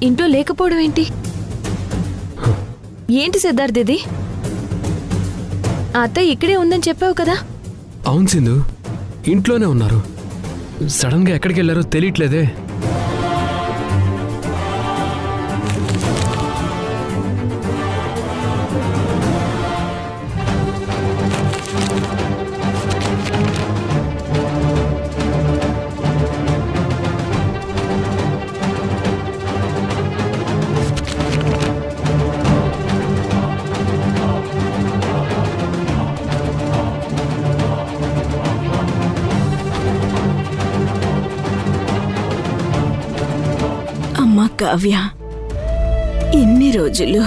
ఇంట్లో లేకపోవడం ఏంటి? ఏంటి సిద్ధార్థ్ ఇది? అత్తయ్య ఇక్కడే ఉందని చెప్పావు కదా? అవును సింధు, ఇంట్లోనే ఉన్నారు. సడన్ గా ఎక్కడికి వెళ్ళారో తెలియట్లేదే. కావ్య, ఇన్ని రోజులు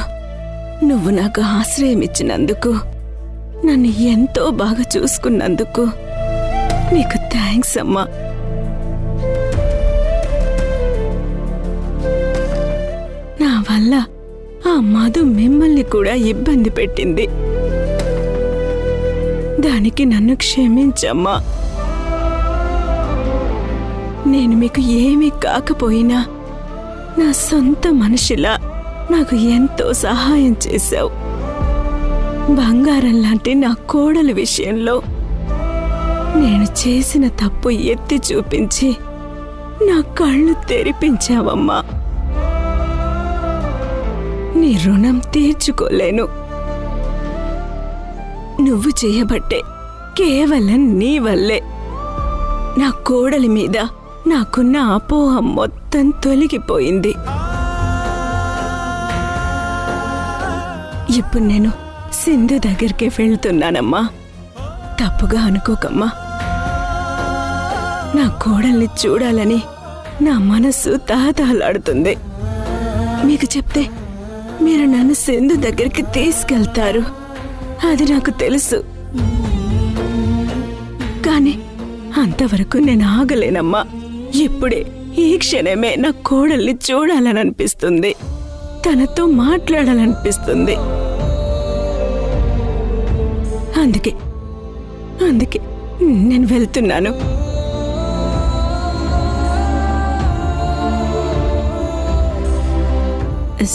నువ్వు నాకు ఆశ్రయం ఇచ్చినందుకు, నన్ను ఎంతో బాగా చూసుకున్నందుకు నీకు థ్యాంక్స్ అమ్మా. నా వల్ల ఆ మధు మిమ్మల్ని కూడా ఇబ్బంది పెట్టింది. దానికి నన్ను క్షమించమ్మా. నేను మీకు ఏమీ కాకపోయినా నా సొంత మనిషిలా నాకు ఎంతో సహాయం చేశావు. బంగారం లాంటి నా కోడల విషయంలో నేను చేసిన తప్పు ఎత్తి చూపించి నా కళ్ళు తెరిపించావమ్మా. నీ రుణం తీర్చుకోలేను. నువ్వు చేయబట్టే, కేవలం నీ వల్లే నా కోడలి మీద నాకున్న అపోహ మొత్తం తొలగిపోయింది. ఇప్పుడు నేను సింధు దగ్గరికి వెళ్తున్నానమ్మా. తప్పుగా అనుకోకమ్మా. నా కోడల్ని చూడాలని నా మనస్సు తాతాలాడుతుంది. మీకు చెప్తే మీరు నన్ను సింధు దగ్గరికి తీసుకెళ్తారు, అది నాకు తెలుసు. కానీ అంతవరకు నేను ఆగలేనమ్మా. ఇప్పుడే ఈ క్షణమే నా కోడల్ని చూడాలనిపిస్తుంది, తనతో మాట్లాడాలనిపిస్తుంది. అందుకే నేను వెళ్తున్నాను.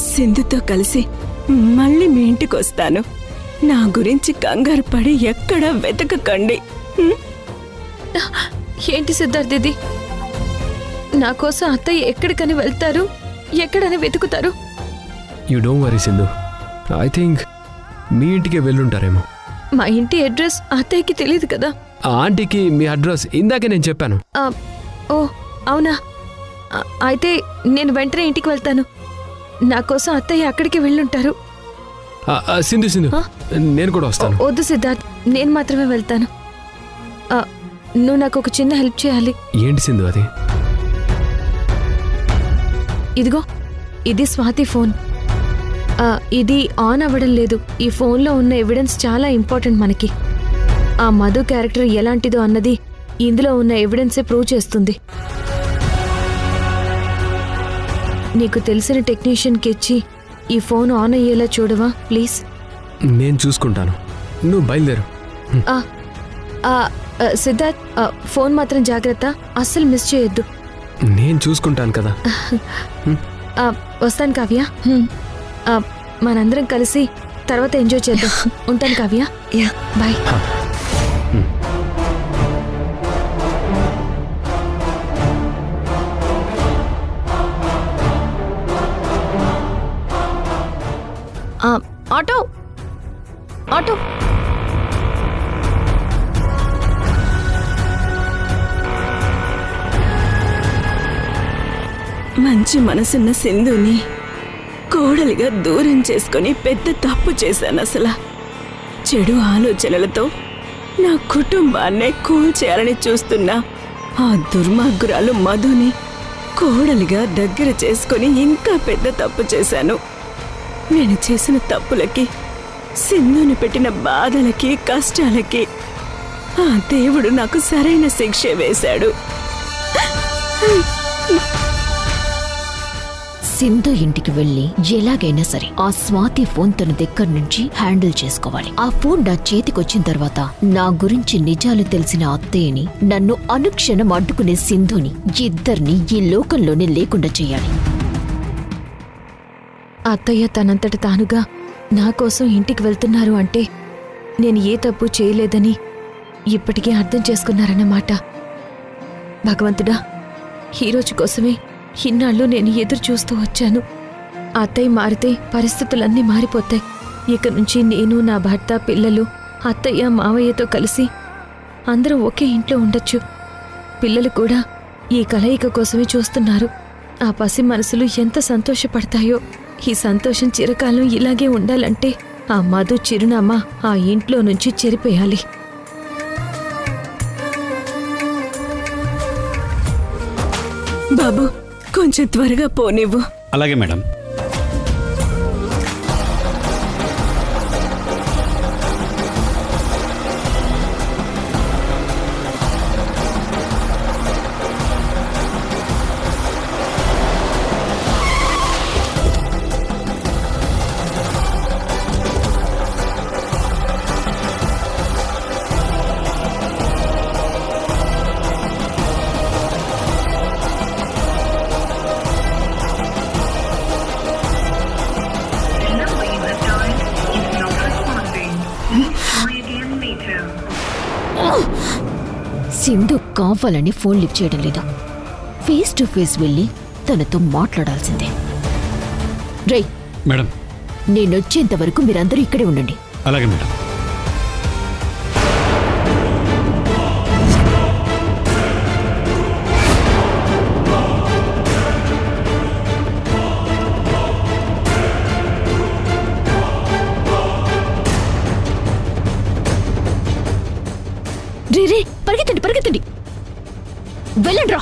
సింధుతో కలిసి మళ్ళీ మీ ఇంటికి వస్తాను. నా గురించి కంగారు పడి ఎక్కడా వెతకకండి. ఏంటి సిద్ధార్థ్ ఇది? నా కోసం అత్తయ్య ఎక్కడికని వెళ్తారు, ఎక్కడని వెతుకుతారు? You don't worry Sindhu, I think మీ ఇంటికే వెళ్ళుంటారేమో. మా ఇంటి అడ్రస్ అత్తయ్యకి తెలియదు కదా. ఆ ఆంటీకి మీ అడ్రస్ ఇందాకే నేను చెప్పాను. ఓ అవునా? అయితే నేను వెంటనే ఇంటికి వెళ్తాను. నా కోసం అత్తయ్య అక్కడికి వెళ్ళుంటారు. సింధు సింధు, నేను కూడా వస్తాను. వద్దు సిద్ధార్థ్, నేను మాత్రమే వెళ్తాను. నువ్వు నాకు ఒక చిన్న హెల్ప్ చేయాలి. ఏంటి సింధు అది? ఇదిగో, ఇది స్వాతి ఫోన్. ఇది ఆన్ అవ్వడం లేదు. ఈ ఫోన్లో ఉన్న ఎవిడెన్స్ చాలా ఇంపార్టెంట్ మనకి. ఆ మధు క్యారెక్టర్ ఎలాంటిదో అన్నది ఇందులో ఉన్న ఎవిడెన్సే ప్రూవ్ చేస్తుంది. నీకు తెలిసిన టెక్నీషియన్కి ఇచ్చి ఈ ఫోన్ ఆన్ అయ్యేలా చూడవా ప్లీజ్? నేను చూసుకుంటాను, నువ్వు బయలుదేరు. సిద్ధార్థ్, ఫోన్ మాత్రం జాగ్రత్త, అస్సలు మిస్ చేయొద్దు. నేను చూసుకుంటాను కదా. వస్తాను కావ్య. మనందరం కలిసి తర్వాత ఎంజాయ్ చేద్దాం. ఉంటాను కావ్య. బాయ్. Auto auto. మంచి మనసున్న సింధుని కోడలిగా దూరం చేసుకుని పెద్ద తప్పు చేశాను. అసలు చెడు ఆలోచనలతో నా కుటుంబాన్నే కూల్చేయాలని చూస్తున్న ఆ దుర్మార్గురాలు మధుని కోడలిగా దగ్గర చేసుకుని ఇంకా పెద్ద తప్పు చేశాను. నేను చేసిన తప్పులకి, సింధుని పెట్టిన బాధలకి, కష్టాలకి ఆ దేవుడు నాకు సరైన శిక్ష వేశాడు. సింధు ఇంటికి వెళ్లి ఎలాగైనా సరే ఆ స్వాతి ఫోన్ తన దగ్గర నుంచి హ్యాండిల్ చేసుకోవాలి. ఆ ఫోన్ నా చేతికొచ్చిన తర్వాత నా గురించి నిజాలు తెలిసిన అత్తయ్యని, నన్ను అనుక్షణం అడ్డుకునే సింధుని, ఇద్దరిని ఈ లోకంలోనే లేకుండా చెయ్యాలి. అత్తయ్య తనంతట తానుగా నా కోసం ఇంటికి వెళ్తున్నారు అంటే నేను ఏ తప్పు చేయలేదని ఇప్పటికే అర్థం చేసుకున్నారన్నమాట. భగవంతుడా, ఈరోజు కోసమే ఇన్నాళ్ళు నేను ఎదురు చూస్తూ వచ్చాను. అత్తయ్య మారితే పరిస్థితులన్నీ మారిపోతాయి. ఇక నుంచి నేను, నా భర్త, పిల్లలు, అత్తయ్య, మావయ్యతో కలిసి అందరూ ఒకే ఇంట్లో ఉండొచ్చు. పిల్లలు కూడా ఈ కలయిక కోసమే చూస్తున్నారు. ఆ పసి మనసులు ఎంత సంతోషపడతాయో. ఈ సంతోషం చిరకాలం ఇలాగే ఉండాలంటే ఆ మధు చిరునామా ఆ ఇంట్లో నుంచి చెరిపేయాలి. బాబు, కొంచెం త్వరగా పోనివ్వు. అలాగే మేడం. సింధు కావాలని ఫోన్ లిఫ్ట్ చేయడం లేదు. ఫేస్ టు ఫేస్ వెళ్ళి తనతో మాట్లాడాల్సిందే. రై మేడం, నేనొచ్చేంత వరకు మీరందరూ ఇక్కడే ఉండండి. అలాగే మేడం. రే పరిగెత్తండి, పరిగెత్తండి, వెళ్ళండి రా.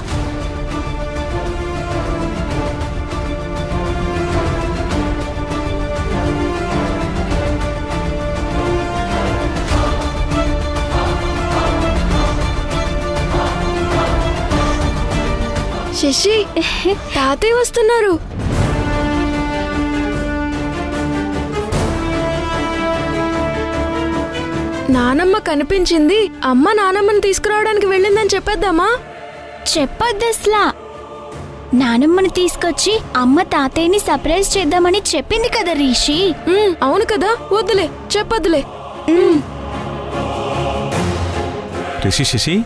శశి, తాతయ్య వస్తున్నారు. నానమ్మ కనిపించింది. అమ్మ నానమ్మని తీసుకురావడానికి వెళ్ళిందని చెప్పేద్దామా? చెప్పొద్దస్లా. నానమ్మని తీసుకొచ్చి అమ్మ తాతయ్యని సర్ప్రైజ్ చేద్దామని చెప్పింది కదా రిషి. అవును కదా, వద్దులే, చెప్పొద్దులే. రిషి, శశి,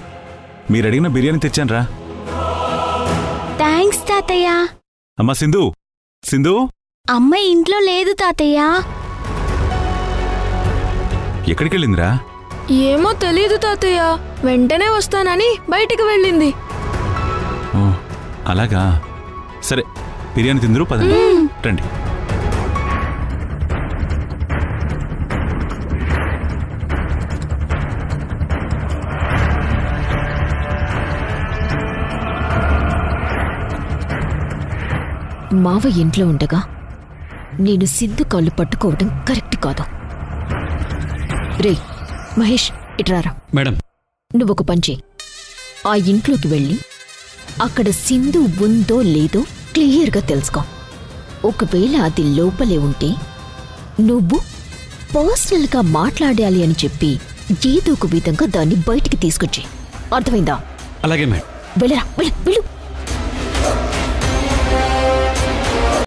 మీరడిగిన బిర్యానీ తెచ్చాన్రా. థ్యాంక్స్ తాతయ్య. అమ్మా సింధు, సింధు, అమ్మ ఇంట్లో లేదు తాతయ్య. ఎక్కడికెళ్ళిందిరా? ఏమో తెలీదు తాతయ్య. వెంటనే వస్తానని బయటికి వెళ్ళింది. ఓ, అలాగా. సరే, బిర్యానీ తిందురు, పదండి, రండి. మావ ఇంట్లో ఉండగా నేను సింధు కాళ్ళు పట్టుకోవడం కరెక్ట్ కాదు. రే మహేష్, ఇట్రారా. మేడం, నువ్వొక పంచి ఆ ఇంట్లోకి వెళ్ళి అక్కడ సింధు ఉందో లేదో క్లియర్గా తెలుసుకో. ఒకవేళ అది లోపలే ఉంటే నువ్వు పర్సనల్గా మాట్లాడాలి అని చెప్పి ఏదో ఒక విధంగా దాన్ని బయటికి తీసుకొచ్చి, అర్థమైందా? అలాగే మేడం. వెళ్ళరా, వెళ్ళు.